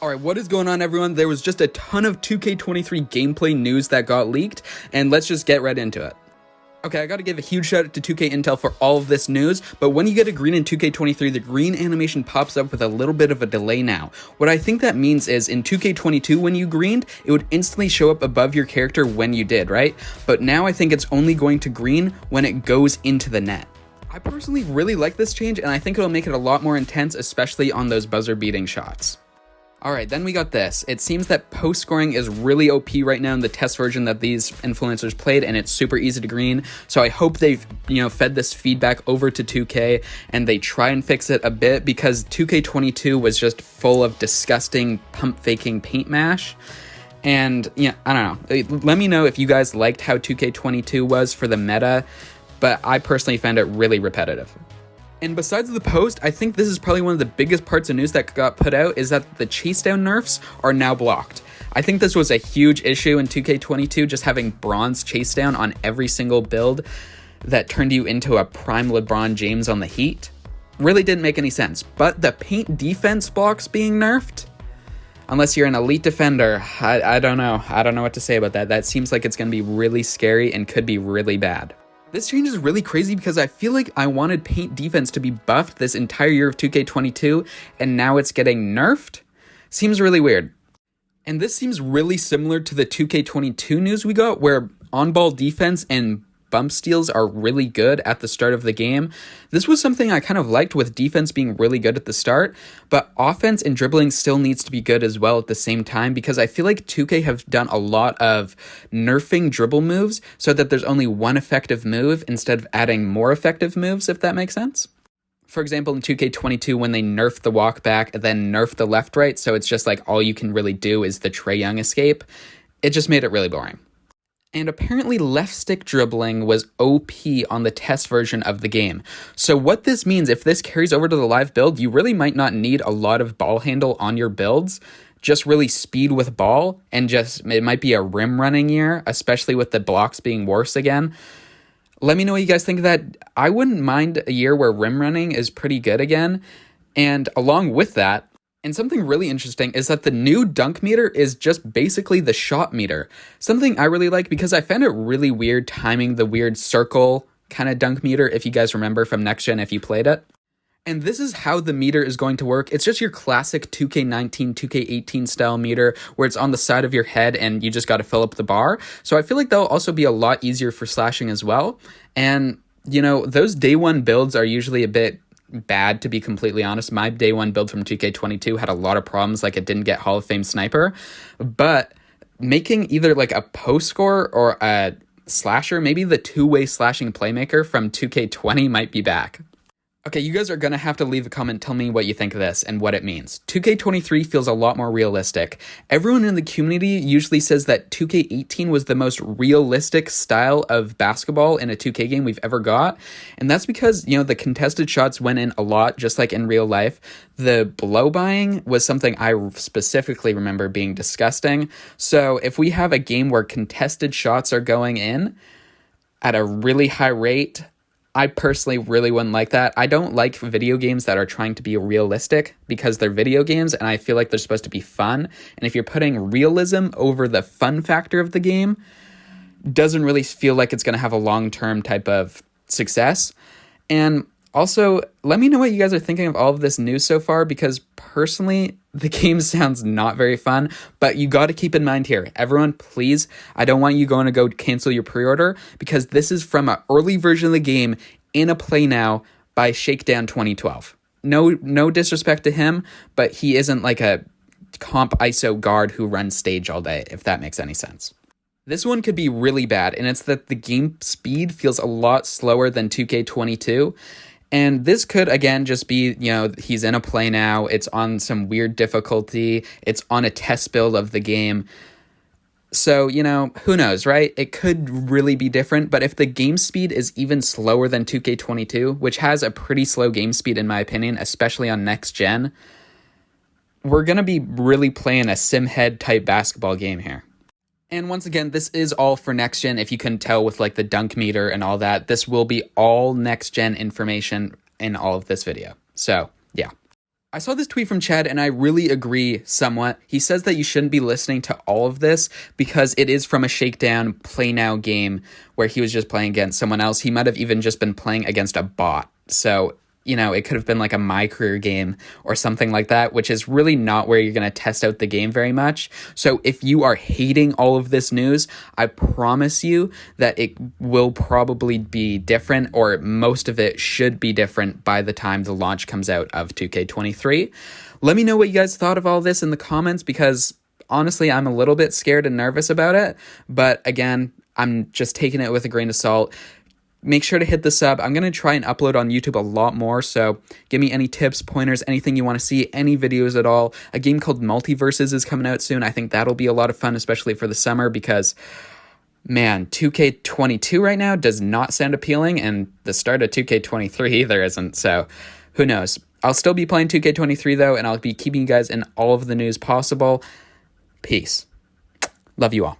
Alright, what is going on, everyone? There was just a ton of 2K23 gameplay news that got leaked, and let's just get right into it. Okay, I gotta give a huge shout out to 2K Intel for all of this news, but when you get a green in 2K23, the green animation pops up with a little bit of a delay now. What I think that means is in 2K22, when you greened, it would instantly show up above your character when you did, right? But now I think it's only going to green when it goes into the net. I personally really like this change, and I think it'll make it a lot more intense, especially on those buzzer-beating shots. Alright, then we got this. It seems that post scoring is really OP right now in the test version that these influencers played, and it's super easy to green. So I hope they've, fed this feedback over to 2K and they try and fix it a bit, because 2K22 was just full of disgusting pump faking paint mash. And I don't know. Let me know if you guys liked how 2K22 was for the meta, but I personally found it really repetitive. And besides the post, I think this is probably one of the biggest parts of news that got put out, is that the chase down nerfs are now blocked. I think this was a huge issue in 2K22, just having bronze chase down on every single build that turned you into a prime LeBron James on the Heat. Really didn't make any sense. But the paint defense blocks being nerfed, unless you're an elite defender, I don't know. I don't know what to say about that. That seems like it's going to be really scary and could be really bad. This change is really crazy because I feel like I wanted paint defense to be buffed this entire year of 2K22, and now it's getting nerfed? Seems really weird. And this seems really similar to the 2K22 news we got, where on-ball defense and bump steals are really good at the start of the game. This was something I kind of liked, with defense being really good at the start, but offense and dribbling still needs to be good as well at the same time, because I feel like 2K have done a lot of nerfing dribble moves so that there's only one effective move instead of adding more effective moves, if that makes sense. For example, in 2K22, when they nerfed the walk back and then nerfed the left right, so it's just like all you can really do is the Trae Young escape, it just made it really boring. And apparently left stick dribbling was OP on the test version of the game. So what this means, if this carries over to the live build, you really might not need a lot of ball handle on your builds, just really speed with ball, and it might be a rim running year, especially with the blocks being worse again. Let me know what you guys think of that. I wouldn't mind a year where rim running is pretty good again. And along with that, and something really interesting is that the new dunk meter is just basically the shot meter. Something I really like, because I found it really weird timing the weird circle kind of dunk meter, if you guys remember from Next Gen if you played it. And this is how the meter is going to work. It's just your classic 2K19, 2K18 style meter, where it's on the side of your head and you just got to fill up the bar. So I feel like that'll also be a lot easier for slashing as well. And, those day one builds are usually a bit bad, to be completely honest. My day one build from 2K22 had a lot of problems, like it didn't get Hall of Fame sniper, but making either like a post score or a slasher, maybe the two-way slashing playmaker from 2K20 might be back. Okay, you guys are going to have to leave a comment, tell me what you think of this and what it means. 2K23 feels a lot more realistic. Everyone in the community usually says that 2K18 was the most realistic style of basketball in a 2K game we've ever got. And that's because, the contested shots went in a lot, just like in real life. The blow buying was something I specifically remember being disgusting. So if we have a game where contested shots are going in at a really high rate, I personally really wouldn't like that. I don't like video games that are trying to be realistic, because they're video games and I feel like they're supposed to be fun. And if you're putting realism over the fun factor of the game, doesn't really feel like it's going to have a long-term type of success. And also, let me know what you guys are thinking of all of this news so far, because personally, the game sounds not very fun, but you got to keep in mind here, everyone, please, I don't want you going to go cancel your pre-order, because this is from an early version of the game in a Play Now by Shakedown 2012. No disrespect to him, but he isn't like a comp ISO guard who runs stage all day, if that makes any sense. This one could be really bad, and it's that the game speed feels a lot slower than 2K22. And this could, again, just be, he's in a Play Now, it's on some weird difficulty, it's on a test build of the game. So, who knows, right? It could really be different, but if the game speed is even slower than 2K22, which has a pretty slow game speed in my opinion, especially on Next Gen, we're going to be really playing a sim-head type basketball game here. And once again, this is all for Next Gen. If you couldn't tell with like the dunk meter and all that, this will be all Next Gen information in all of this video. So, yeah. I saw this tweet from Chad and I really agree somewhat. He says that you shouldn't be listening to all of this because it is from a Shakedown Play Now game where he was just playing against someone else. He might have even just been playing against a bot. So, you know, it could have been like a My Career game or something like that, which is really not where you're going to test out the game very much. So if you are hating all of this news, I promise you that it will probably be different, or most of it should be different by the time the launch comes out of 2K23. Let me know what you guys thought of all this in the comments, because honestly, I'm a little bit scared and nervous about it. But again, I'm just taking it with a grain of salt. Make sure to hit the sub. I'm going to try and upload on YouTube a lot more, so give me any tips, pointers, anything you want to see, any videos at all. A game called Multiverses is coming out soon. I think that'll be a lot of fun, especially for the summer, because, man, 2K22 right now does not sound appealing, and the start of 2K23 either isn't, so who knows. I'll still be playing 2K23, though, and I'll be keeping you guys in all of the news possible. Peace. Love you all.